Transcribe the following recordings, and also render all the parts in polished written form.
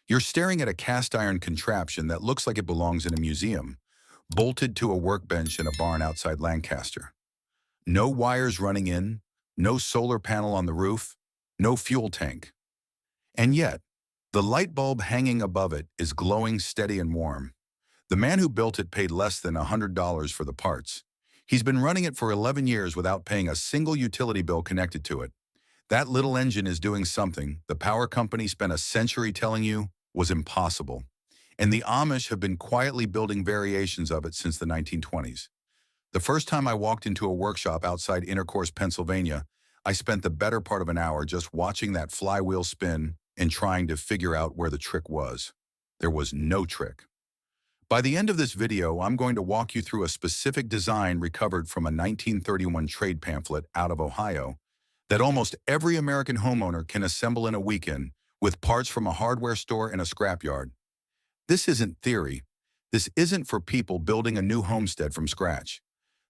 You're staring at a cast iron contraption that looks like it belongs in a museum, bolted to a workbench in a barn outside Lancaster. No wires running in, no solar panel on the roof, no fuel tank. And yet, the light bulb hanging above it is glowing steady and warm. The man who built it paid less than $100 for the parts. He's been running it for 11 years without paying a single utility bill connected to it. That little engine is doing something the power company spent a century telling you was impossible. And the Amish have been quietly building variations of it since the 1920s. The first time I walked into a workshop outside Intercourse, Pennsylvania, I spent the better part of an hour just watching that flywheel spin and trying to figure out where the trick was. There was no trick. By the end of this video, I'm going to walk you through a specific design recovered from a 1931 trade pamphlet out of Ohio that almost every American homeowner can assemble in a weekend with parts from a hardware store and a scrapyard. This isn't theory. This isn't for people building a new homestead from scratch.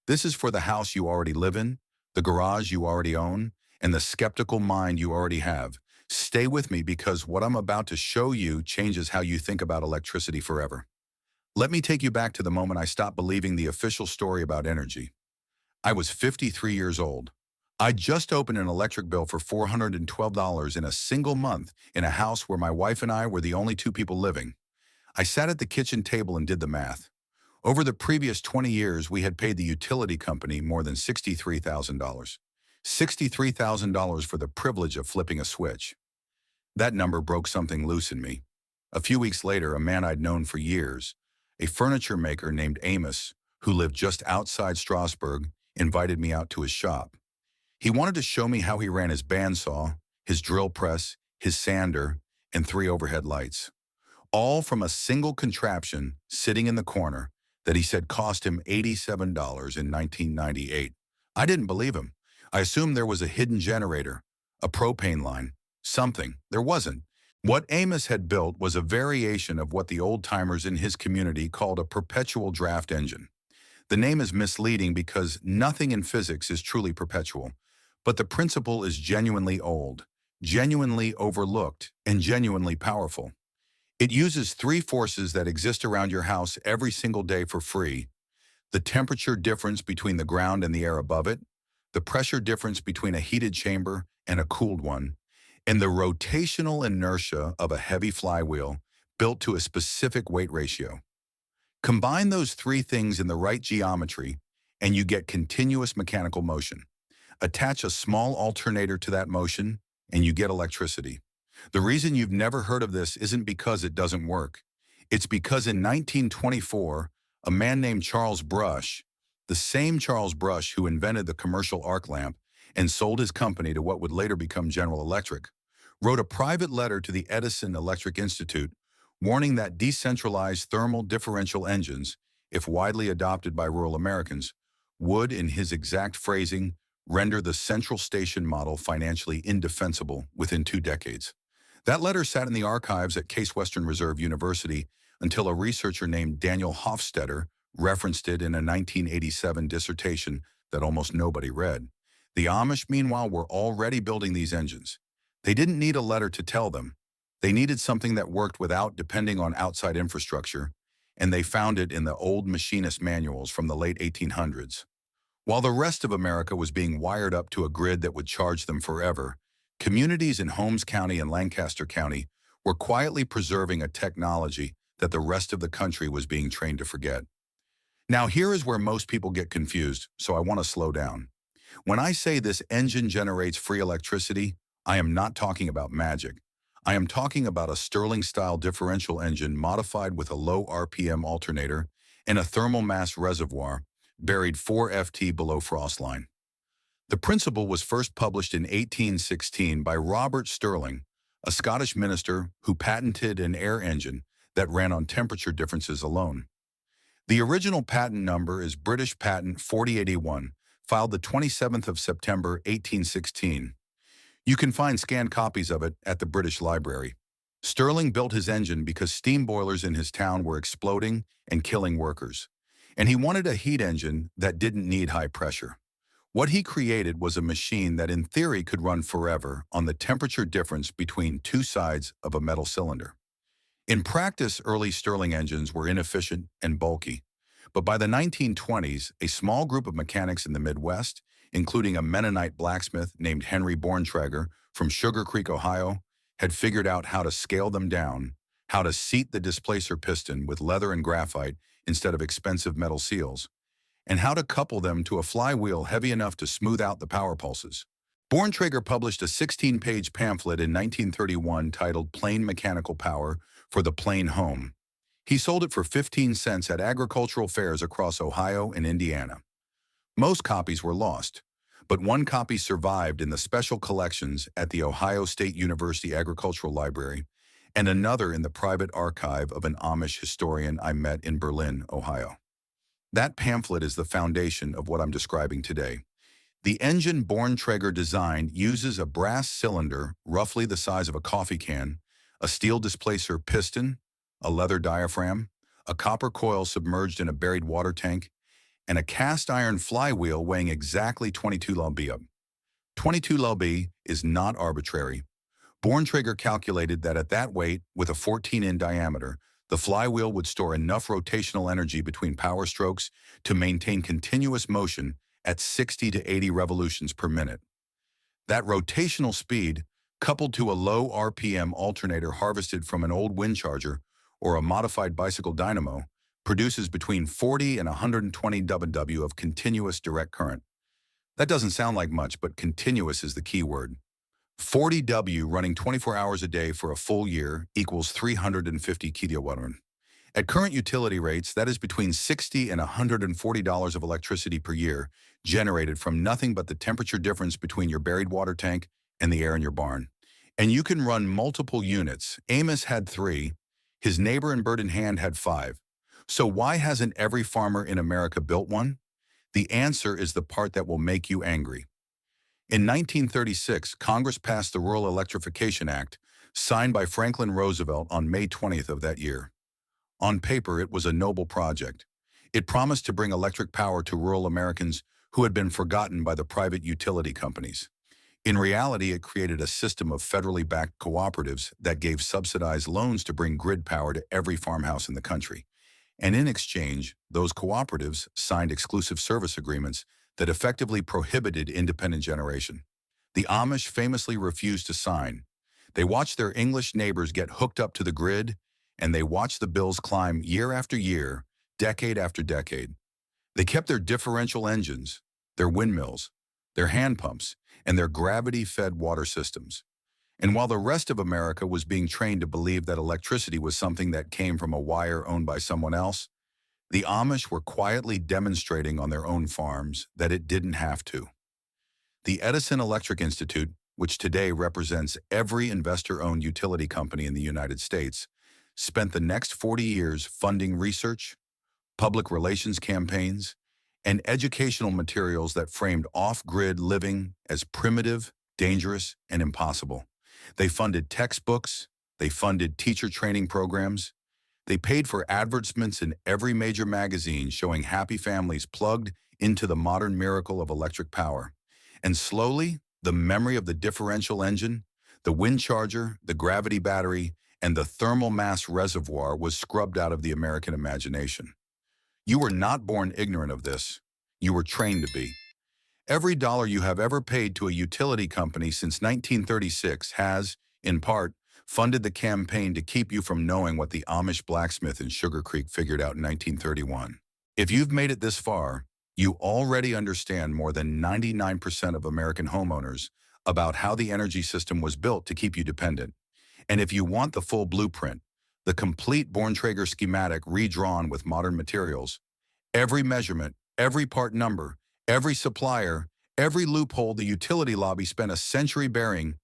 This is for the house you already live in, the garage you already own, and the skeptical mind you already have. Stay with me because what I'm about to show you changes how you think about electricity forever. Let me take you back to the moment I stopped believing the official story about energy. I was 53 years old. I just opened an electric bill for $412 in a single month in a house where my wife and I were the only two people living. I sat at the kitchen table and did the math. Over the previous 20 years, we had paid the utility company more than $63,000. $63,000 for the privilege of flipping a switch. That number broke something loose in me. A few weeks later, a man I'd known for years, a furniture maker named Amos, who lived just outside Strasbourg, invited me out to his shop. He wanted to show me how he ran his bandsaw, his drill press, his sander, and 3 overhead lights. All from a single contraption sitting in the corner that he said cost him $87 in 1998. I didn't believe him. I assumed there was a hidden generator, a propane line, something. There wasn't. What Amos had built was a variation of what the old-timers in his community called a perpetual draft engine. The name is misleading because nothing in physics is truly perpetual, but the principle is genuinely old, genuinely overlooked, and genuinely powerful. It uses 3 forces that exist around your house every single day for free: the temperature difference between the ground and the air above it, the pressure difference between a heated chamber and a cooled one, and the rotational inertia of a heavy flywheel built to a specific weight ratio. Combine those 3 things in the right geometry, and you get continuous mechanical motion. Attach a small alternator to that motion, and you get electricity. The reason you've never heard of this isn't because it doesn't work. It's because in 1924, a man named Charles Brush, the same Charles Brush who invented the commercial arc lamp and sold his company to what would later become General Electric, wrote a private letter to the Edison Electric Institute warning that decentralized thermal differential engines, if widely adopted by rural Americans, would, in his exact phrasing, render the central station model financially indefensible within 2 decades. That letter sat in the archives at Case Western Reserve University until a researcher named Daniel Hofstetter referenced it in a 1987 dissertation that almost nobody read. The Amish, meanwhile, were already building these engines. They didn't need a letter to tell them. They needed something that worked without depending on outside infrastructure, and they found it in the old machinist manuals from the late 1800s. While the rest of America was being wired up to a grid that would charge them forever, communities in Holmes County and Lancaster County were quietly preserving a technology that the rest of the country was being trained to forget. Now here is where most people get confused, so I want to slow down. When I say this engine generates free electricity, I am not talking about magic. I am talking about a Stirling-style differential engine modified with a low RPM alternator and a thermal mass reservoir buried 4 FT below frost line. The principle was first published in 1816 by Robert Stirling, a Scottish minister who patented an air engine that ran on temperature differences alone. The original patent number is British Patent 4081, filed the 27th of September 1816. You can find scanned copies of it at the British Library. Stirling built his engine because steam boilers in his town were exploding and killing workers, and he wanted a heat engine that didn't need high pressure. What he created was a machine that in theory could run forever on the temperature difference between 2 sides of a metal cylinder. In practice, early Stirling engines were inefficient and bulky. But by the 1920s, a small group of mechanics in the Midwest, including a Mennonite blacksmith named Henry Borntrager from Sugar Creek, Ohio, had figured out how to scale them down, how to seat the displacer piston with leather and graphite instead of expensive metal seals, and how to couple them to a flywheel heavy enough to smooth out the power pulses. Borntrager published a 16-page pamphlet in 1931 titled Plain Mechanical Power for the Plain Home. He sold it for 15 cents at agricultural fairs across Ohio and Indiana. Most copies were lost, but one copy survived in the special collections at the Ohio State University Agricultural Library and another in the private archive of an Amish historian I met in Berlin, Ohio. That pamphlet is the foundation of what I'm describing today. The engine Borntrager designed uses a brass cylinder roughly the size of a coffee can, a steel displacer piston, a leather diaphragm, a copper coil submerged in a buried water tank, and a cast iron flywheel weighing exactly 22 lb. 22 lb is not arbitrary. Borntrager calculated that at that weight, with a 14-in diameter, the flywheel would store enough rotational energy between power strokes to maintain continuous motion at 60 to 80 revolutions per minute. That rotational speed, coupled to a low RPM alternator harvested from an old wind charger or a modified bicycle dynamo, produces between 40 and 120 W of continuous direct current. That doesn't sound like much, but continuous is the key word. 40 W running 24 hours a day for a full year equals 350 kWh. At current utility rates, that is between $60 and $140 of electricity per year, generated from nothing but the temperature difference between your buried water tank and the air in your barn. And you can run multiple units. Amos had 3. His neighbor in Bird in Hand had 5. So why hasn't every farmer in America built one? The answer is the part that will make you angry. In 1936, Congress passed the Rural Electrification Act, signed by Franklin Roosevelt on May 20th of that year. On paper, it was a noble project. It promised to bring electric power to rural Americans who had been forgotten by the private utility companies. In reality, it created a system of federally backed cooperatives that gave subsidized loans to bring grid power to every farmhouse in the country. And in exchange, those cooperatives signed exclusive service agreements that effectively prohibited independent generation. The Amish famously refused to sign. They watched their English neighbors get hooked up to the grid, and they watched the bills climb year after year, decade after decade. They kept their differential engines, their windmills, their hand pumps, and their gravity-fed water systems. And while the rest of America was being trained to believe that electricity was something that came from a wire owned by someone else, the Amish were quietly demonstrating on their own farms that it didn't have to. The Edison Electric Institute, which today represents every investor-owned utility company in the United States, spent the next 40 years funding research, public relations campaigns, and educational materials that framed off-grid living as primitive, dangerous, and impossible. They funded textbooks, they funded teacher training programs, they paid for advertisements in every major magazine showing happy families plugged into the modern miracle of electric power. And slowly, the memory of the differential engine, the wind charger, the gravity battery, and the thermal mass reservoir was scrubbed out of the American imagination. You were not born ignorant of this. You were trained to be. Every dollar you have ever paid to a utility company since 1936 has, in part, funded the campaign to keep you from knowing what the Amish blacksmith in Sugar Creek figured out in 1931. If you've made it this far, you already understand more than 99% of American homeowners about how the energy system was built to keep you dependent. And if you want the full blueprint, the complete Borntrager schematic redrawn with modern materials, every measurement, every part number, every supplier, every loophole the utility lobby spent a century burying,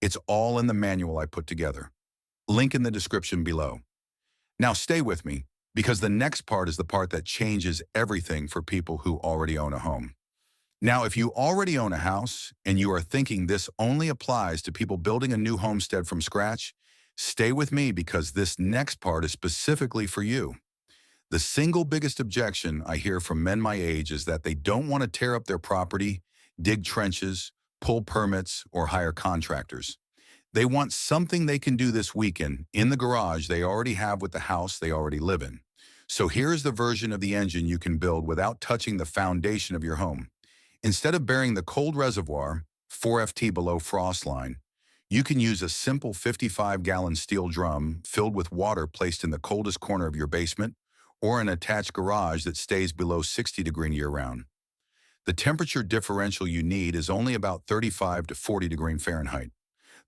it's all in the manual I put together. Link in the description below. Now stay with me, because the next part is the part that changes everything for people who already own a home. Now, if you already own a house and you are thinking this only applies to people building a new homestead from scratch, stay with me because this next part is specifically for you. The single biggest objection I hear from men my age is that they don't want to tear up their property, dig trenches, pull permits, or hire contractors. They want something they can do this weekend in the garage they already have with the house they already live in. So here's the version of the engine you can build without touching the foundation of your home. Instead of burying the cold reservoir, 4 FT below frost line, you can use a simple 55-gallon steel drum filled with water placed in the coldest corner of your basement or an attached garage that stays below 60 degrees year-round. The temperature differential you need is only about 35 to 40 degrees Fahrenheit.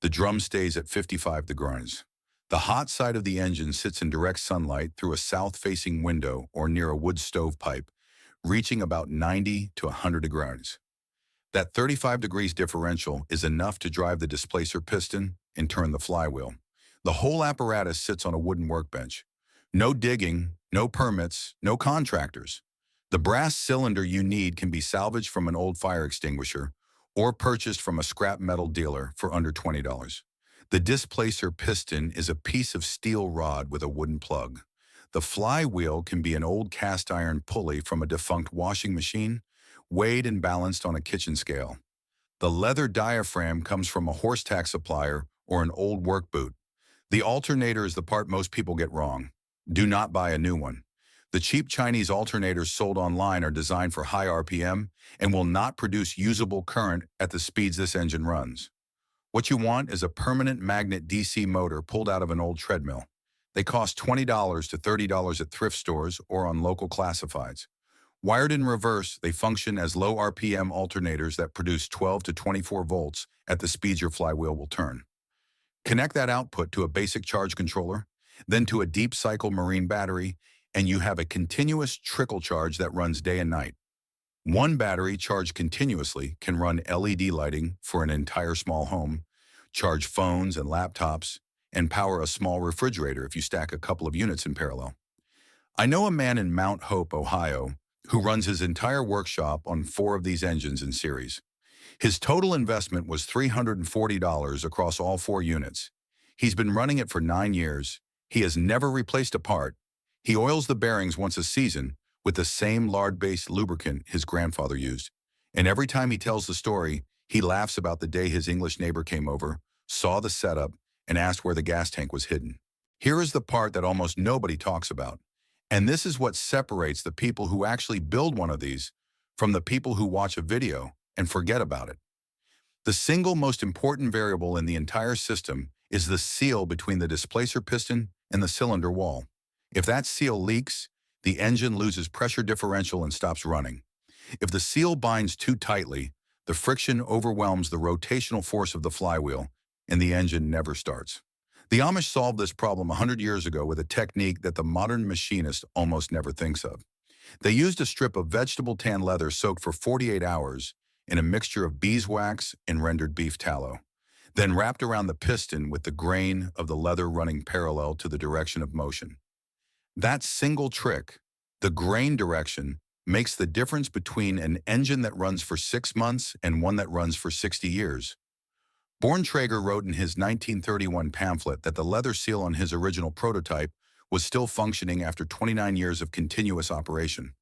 The drum stays at 55 degrees. The hot side of the engine sits in direct sunlight through a south-facing window or near a wood stovepipe, reaching about 90 to 100 degrees. That 35 degrees differential is enough to drive the displacer piston and turn the flywheel. The whole apparatus sits on a wooden workbench. No digging, no permits, no contractors. The brass cylinder you need can be salvaged from an old fire extinguisher or purchased from a scrap metal dealer for under $20. The displacer piston is a piece of steel rod with a wooden plug. The flywheel can be an old cast iron pulley from a defunct washing machine, weighed and balanced on a kitchen scale. The leather diaphragm comes from a horse tack supplier or an old work boot. The alternator is the part most people get wrong. Do not buy a new one. The cheap Chinese alternators sold online are designed for high RPM and will not produce usable current at the speeds this engine runs. What you want is a permanent magnet DC motor pulled out of an old treadmill. They cost $20 to $30 at thrift stores or on local classifieds. Wired in reverse, they function as low RPM alternators that produce 12 to 24 volts at the speeds your flywheel will turn. Connect that output to a basic charge controller, then to a deep cycle marine battery, and you have a continuous trickle charge that runs day and night. One battery charged continuously can run LED lighting for an entire small home, charge phones and laptops, and power a small refrigerator if you stack a couple of units in parallel. I know a man in Mount Hope, Ohio, who runs his entire workshop on 4 of these engines in series. His total investment was $340 across all 4 units. He's been running it for 9 years. He has never replaced a part. He oils the bearings once a season with the same lard-based lubricant his grandfather used. And every time he tells the story, he laughs about the day his English neighbor came over, saw the setup, and asked where the gas tank was hidden. Here is the part that almost nobody talks about. And this is what separates the people who actually build one of these from the people who watch a video and forget about it. The single most important variable in the entire system is the seal between the displacer piston and the cylinder wall. If that seal leaks, the engine loses pressure differential and stops running. If the seal binds too tightly, the friction overwhelms the rotational force of the flywheel, and the engine never starts. The Amish solved this problem 100 years ago with a technique that the modern machinist almost never thinks of. They used a strip of vegetable tan leather soaked for 48 hours in a mixture of beeswax and rendered beef tallow, then wrapped around the piston with the grain of the leather running parallel to the direction of motion. That single trick, the grain direction, makes the difference between an engine that runs for 6 months and one that runs for 60 years. Borntrager wrote in his 1931 pamphlet that the leather seal on his original prototype was still functioning after 29 years of continuous operation.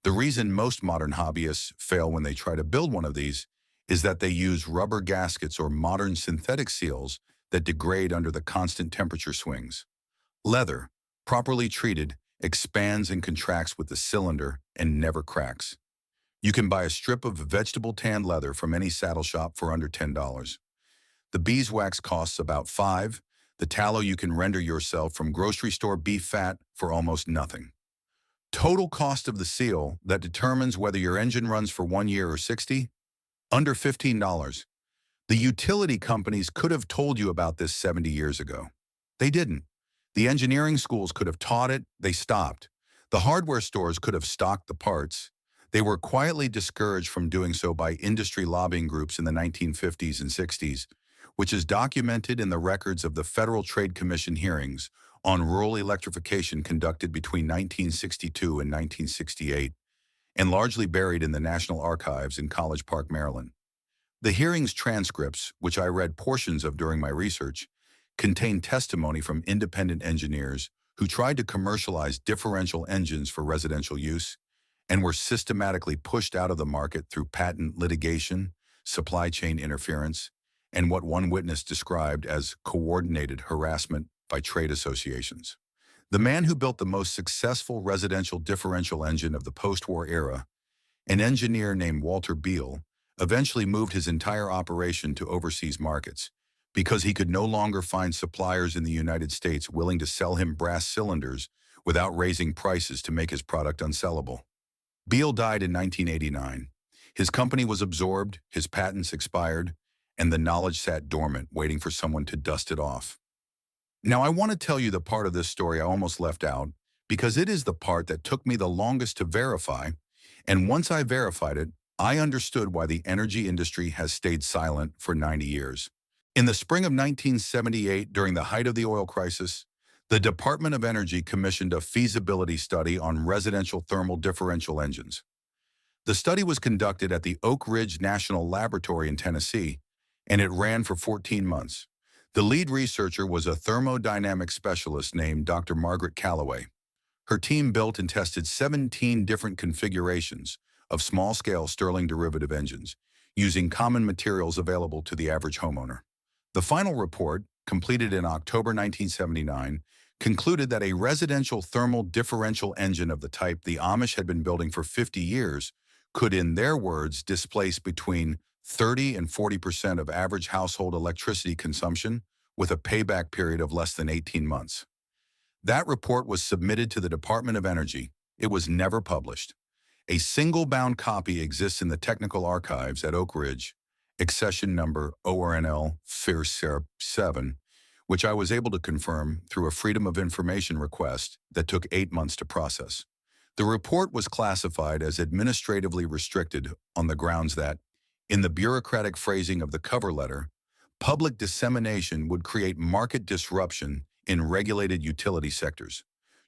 The reason most modern hobbyists fail when they try to build one of these is that they use rubber gaskets or modern synthetic seals that degrade under the constant temperature swings. Leather, properly treated, expands and contracts with the cylinder and never cracks. You can buy a strip of vegetable tanned leather from any saddle shop for under $10. The beeswax costs about $5. The tallow you can render yourself from grocery store beef fat for almost nothing. Total cost of the seal that determines whether your engine runs for 1 year or 60? Under $15. The utility companies could have told you about this 70 years ago. They didn't. The engineering schools could have taught it, they stopped. The hardware stores could have stocked the parts. They were quietly discouraged from doing so by industry lobbying groups in the 1950s and 60s, which is documented in the records of the Federal Trade Commission hearings on rural electrification conducted between 1962 and 1968, and largely buried in the National Archives in College Park, Maryland. The hearings transcripts, which I read portions of during my research, contain testimony from independent engineers who tried to commercialize differential engines for residential use and were systematically pushed out of the market through patent litigation, supply chain interference, and what one witness described as coordinated harassment by trade associations. The man who built the most successful residential differential engine of the post-war era, an engineer named Walter Beale, eventually moved his entire operation to overseas markets because he could no longer find suppliers in the United States willing to sell him brass cylinders without raising prices to make his product unsellable. Beale died in 1989. His company was absorbed, his patents expired, and the knowledge sat dormant, waiting for someone to dust it off. Now, I want to tell you the part of this story I almost left out because it is the part that took me the longest to verify, and once I verified it, I understood why the energy industry has stayed silent for 90 years. In the spring of 1978, during the height of the oil crisis, the Department of Energy commissioned a feasibility study on residential thermal differential engines. The study was conducted at the Oak Ridge National Laboratory in Tennessee, and it ran for 14 months. The lead researcher was a thermodynamic specialist named Dr. Margaret Callaway. Her team built and tested 17 different configurations of small-scale Stirling derivative engines, using common materials available to the average homeowner. The final report, completed in October 1979, concluded that a residential thermal differential engine of the type the Amish had been building for 50 years could, in their words, displace between 30 and 40% of average household electricity consumption with a payback period of less than 18 months. That report was submitted to the Department of Energy. It was never published. A single-bound copy exists in the technical archives at Oak Ridge, accession number ORNL 7, which I was able to confirm through a Freedom of Information request that took 8 months to process. The report was classified as administratively restricted on the grounds that, in the bureaucratic phrasing of the cover letter, public dissemination would create market disruption in regulated utility sectors.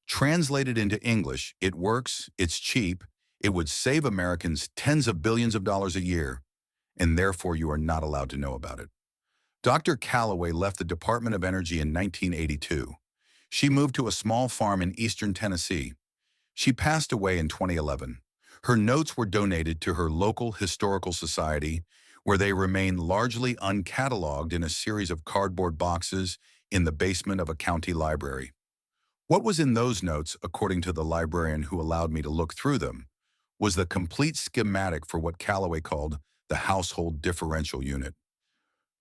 Translated into English, it works, it's cheap, it would save Americans tens of billions of dollars a year, and therefore you are not allowed to know about it. Dr. Callaway left the Department of Energy in 1982. She moved to a small farm in eastern Tennessee. She passed away in 2011. Her notes were donated to her local historical society, where they remain largely uncatalogued in a series of cardboard boxes in the basement of a county library. What was in those notes, according to the librarian who allowed me to look through them, was the complete schematic for what Callaway called the household differential unit.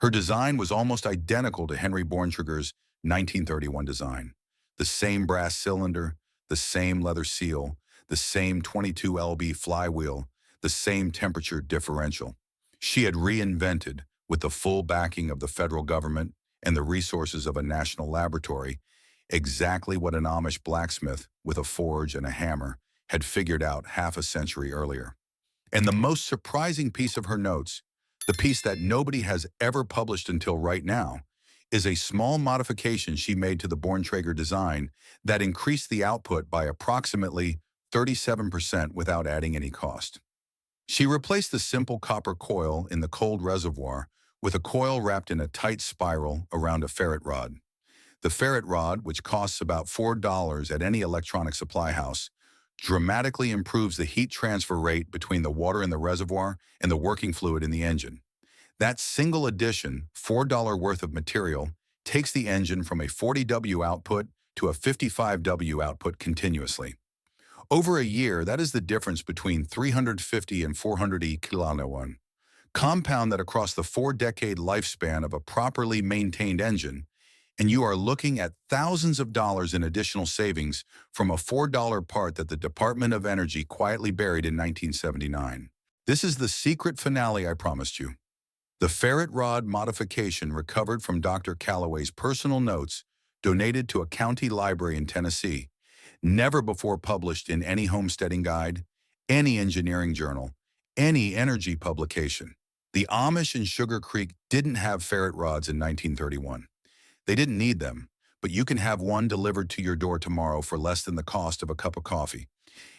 Her design was almost identical to Henry Borntrigger's 1931 design. The same brass cylinder, the same leather seal, the same 22 lb flywheel, the same temperature differential. She had reinvented, with the full backing of the federal government and the resources of a national laboratory, exactly what an Amish blacksmith with a forge and a hammer had figured out half a century earlier. And the most surprising piece of her notes, the piece that nobody has ever published until right now, is a small modification she made to the Borntrager design that increased the output by approximately 37% without adding any cost. She replaced the simple copper coil in the cold reservoir with a coil wrapped in a tight spiral around a ferret rod. The ferret rod, which costs about $4 at any electronic supply house, dramatically improves the heat transfer rate between the water in the reservoir and the working fluid in the engine. That single addition, $4 worth of material, takes the engine from a 40 W output to a 55 W output continuously. Over a year, that is the difference between 350 and 400 kW. Compound that across the 4-decade lifespan of a properly maintained engine, and you are looking at thousands of dollars in additional savings from a $4 part that the Department of Energy quietly buried in 1979. This is the secret finale I promised you. The ferret rod modification recovered from Dr. Callaway's personal notes donated to a county library in Tennessee, never before published in any homesteading guide, any engineering journal, any energy publication. The Amish in Sugar Creek didn't have ferret rods in 1931. They didn't need them, but you can have one delivered to your door tomorrow for less than the cost of a cup of coffee.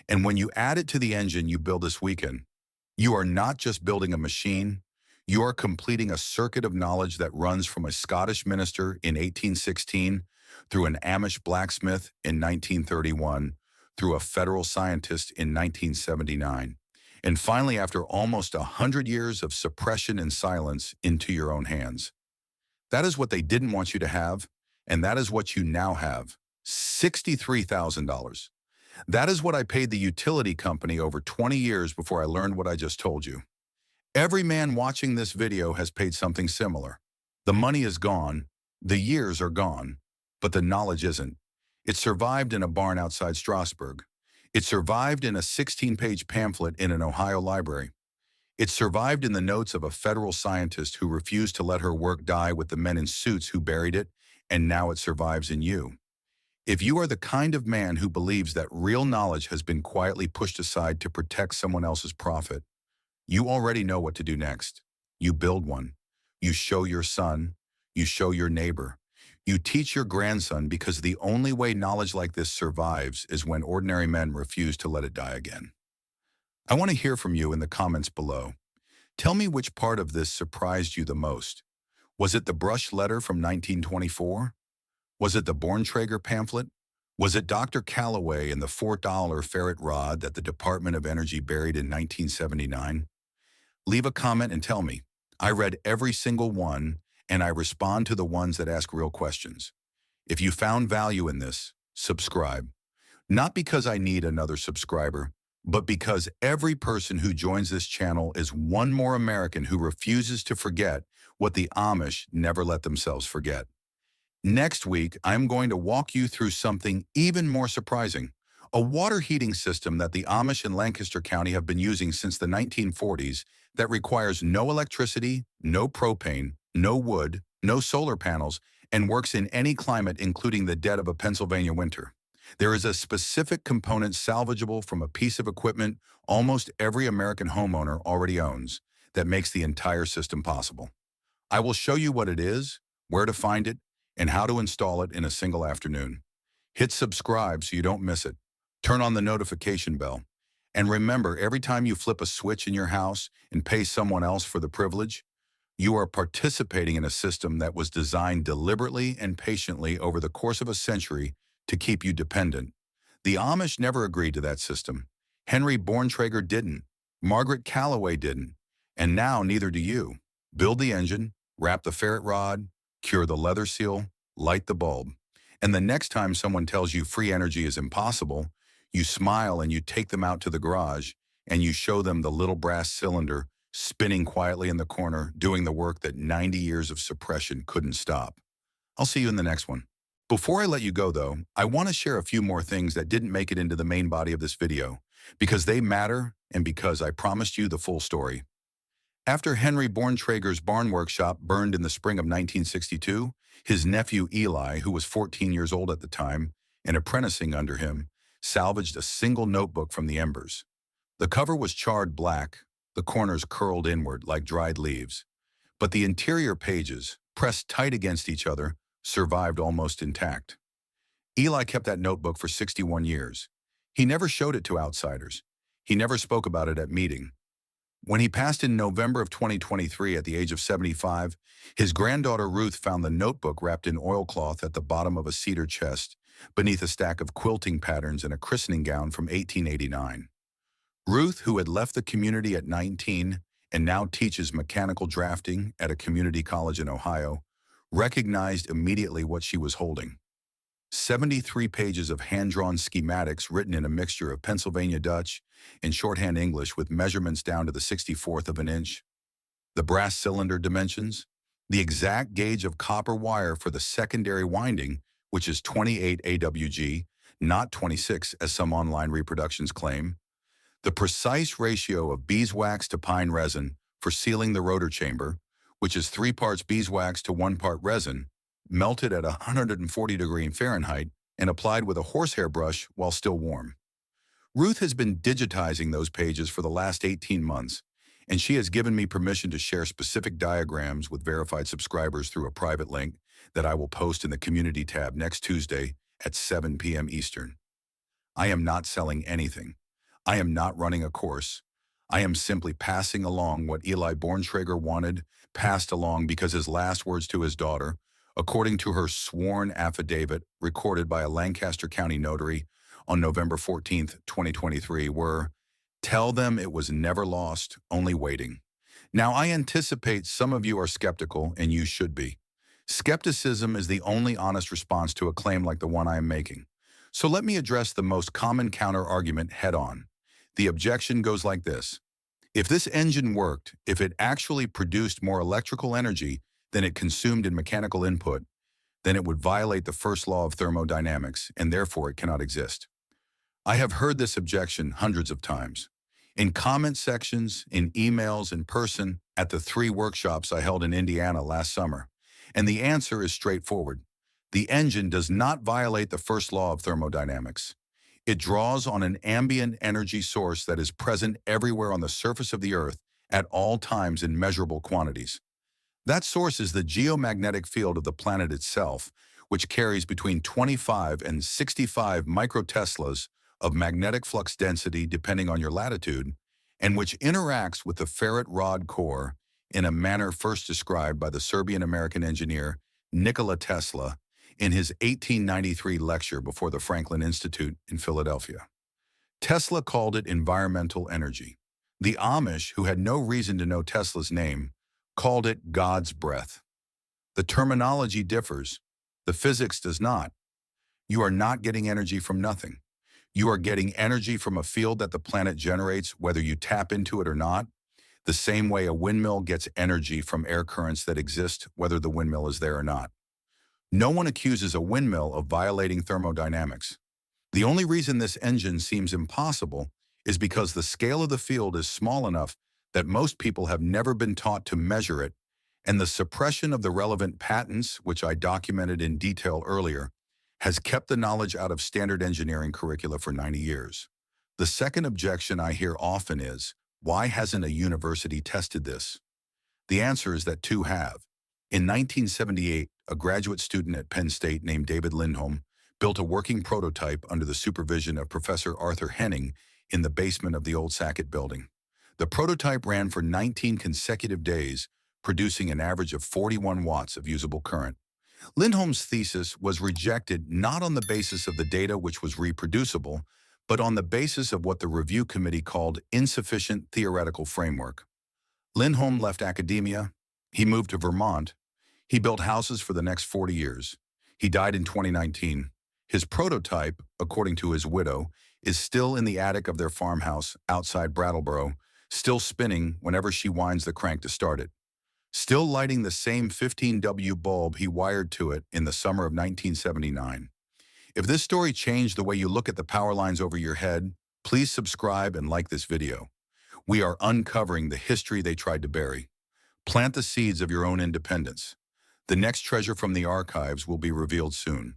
And when you add it to the engine you build this weekend, you are not just building a machine, you are completing a circuit of knowledge that runs from a Scottish minister in 1816, through an Amish blacksmith in 1931, through a federal scientist in 1979, and finally, after almost 100 years of suppression and silence, into your own hands. That is what they didn't want you to have, and that is what you now have. $63,000. That is what I paid the utility company over 20 years before I learned what I just told you. Every man watching this video has paid something similar. The money is gone, the years are gone, but the knowledge isn't. It survived in a barn outside Strasbourg. It survived in a 16-page pamphlet in an Ohio library. It survived in the notes of a federal scientist who refused to let her work die with the men in suits who buried it, and now it survives in you. If you are the kind of man who believes that real knowledge has been quietly pushed aside to protect someone else's profit, you already know what to do next. You build one. You show your son. You show your neighbor. You teach your grandson, because the only way knowledge like this survives is when ordinary men refuse to let it die again. I want to hear from you in the comments below. Tell me which part of this surprised you the most. Was it the brush letter from 1924? Was it the Borntrager pamphlet? Was it Dr. Calloway and the $4 ferret rod that the Department of Energy buried in 1979? Leave a comment and tell me. I read every single one, and I respond to the ones that ask real questions. If you found value in this, subscribe. Not because I need another subscriber, but because every person who joins this channel is one more American who refuses to forget what the Amish never let themselves forget. Next week, I'm going to walk you through something even more surprising. A water heating system that the Amish in Lancaster County have been using since the 1940s that requires no electricity, no propane, no wood, no solar panels, and works in any climate, including the dead of a Pennsylvania winter. There is a specific component salvageable from a piece of equipment almost every American homeowner already owns that makes the entire system possible. I will show you what it is, where to find it, and how to install it in a single afternoon. Hit subscribe so you don't miss it. Turn on the notification bell. And remember, every time you flip a switch in your house and pay someone else for the privilege, you are participating in a system that was designed deliberately and patiently over the course of a century to keep you dependent. The Amish never agreed to that system. Henry Borntrager didn't. Margaret Calloway didn't. And now neither do you. Build the engine, wrap the ferret rod, cure the leather seal, light the bulb. And the next time someone tells you free energy is impossible, you smile and you take them out to the garage and you show them the little brass cylinder spinning quietly in the corner, doing the work that 90 years of suppression couldn't stop. I'll see you in the next one. Before I let you go, though, I want to share a few more things that didn't make it into the main body of this video, because they matter and because I promised you the full story. After Henry Borntrager's barn workshop burned in the spring of 1962, his nephew Eli, who was 14 years old at the time and apprenticing under him, salvaged a single notebook from the embers. The cover was charred black, the corners curled inward like dried leaves, but the interior pages, pressed tight against each other, survived almost intact. Eli kept that notebook for 61 years. He never showed it to outsiders. He never spoke about it at meeting. When he passed in November of 2023 at the age of 75, his granddaughter Ruth found the notebook wrapped in oilcloth at the bottom of a cedar chest beneath a stack of quilting patterns and a christening gown from 1889. Ruth, who had left the community at 19 and now teaches mechanical drafting at a community college in Ohio, recognized immediately what she was holding. 73 pages of hand-drawn schematics written in a mixture of Pennsylvania Dutch and shorthand English with measurements down to the 64th of an inch, the brass cylinder dimensions, the exact gauge of copper wire for the secondary winding, which is 28 AWG, not 26 as some online reproductions claim, the precise ratio of beeswax to pine resin for sealing the rotor chamber, which is 3 parts beeswax to 1 part resin, melted at 140 degrees Fahrenheit and applied with a horsehair brush while still warm. Ruth has been digitizing those pages for the last 18 months, and she has given me permission to share specific diagrams with verified subscribers through a private link that I will post in the community tab next Tuesday at 7 p.m. Eastern. I am not selling anything. I am not running a course. I am simply passing along what Eli Borntrager wanted, passed along because his last words to his daughter, according to her sworn affidavit recorded by a Lancaster County notary on November 14, 2023, were, "Tell them it was never lost, only waiting." Now, I anticipate some of you are skeptical, and you should be. Skepticism is the only honest response to a claim like the one I am making. So let me address the most common counter-argument head-on. The objection goes like this. If this engine worked, if it actually produced more electrical energy than it consumed in mechanical input, then it would violate the first law of thermodynamics, and therefore it cannot exist. I have heard this objection hundreds of times. In comment sections, in emails, in person, at the 3 workshops I held in Indiana last summer. And the answer is straightforward. The engine does not violate the first law of thermodynamics. It draws on an ambient energy source that is present everywhere on the surface of the Earth at all times in measurable quantities. That source is the geomagnetic field of the planet itself, which carries between 25 and 65 microteslas of magnetic flux density depending on your latitude, and which interacts with the ferrite rod core in a manner first described by the Serbian-American engineer Nikola Tesla in his 1893 lecture before the Franklin Institute in Philadelphia. Tesla called it environmental energy. The Amish, who had no reason to know Tesla's name, called it God's breath. The terminology differs. The physics does not. You are not getting energy from nothing. You are getting energy from a field that the planet generates whether you tap into it or not, the same way a windmill gets energy from air currents that exist whether the windmill is there or not. No one accuses a windmill of violating thermodynamics. The only reason this engine seems impossible is because the scale of the field is small enough that most people have never been taught to measure it, and the suppression of the relevant patents, which I documented in detail earlier, has kept the knowledge out of standard engineering curricula for 90 years. The second objection I hear often is, why hasn't a university tested this? The answer is that 2 have. In 1978, a graduate student at Penn State named David Lindholm built a working prototype under the supervision of Professor Arthur Henning in the basement of the old Sackett building. The prototype ran for 19 consecutive days, producing an average of 41 watts of usable current. Lindholm's thesis was rejected not on the basis of the data, which was reproducible, but on the basis of what the review committee called insufficient theoretical framework. Lindholm left academia. He moved to Vermont. He built houses for the next 40 years. He died in 2019. His prototype, according to his widow, is still in the attic of their farmhouse outside Brattleboro, still spinning whenever she winds the crank to start it. Still lighting the same 15W bulb he wired to it in the summer of 1979. If this story changed the way you look at the power lines over your head, please subscribe and like this video. We are uncovering the history they tried to bury. Plant the seeds of your own independence. The next treasure from the archives will be revealed soon.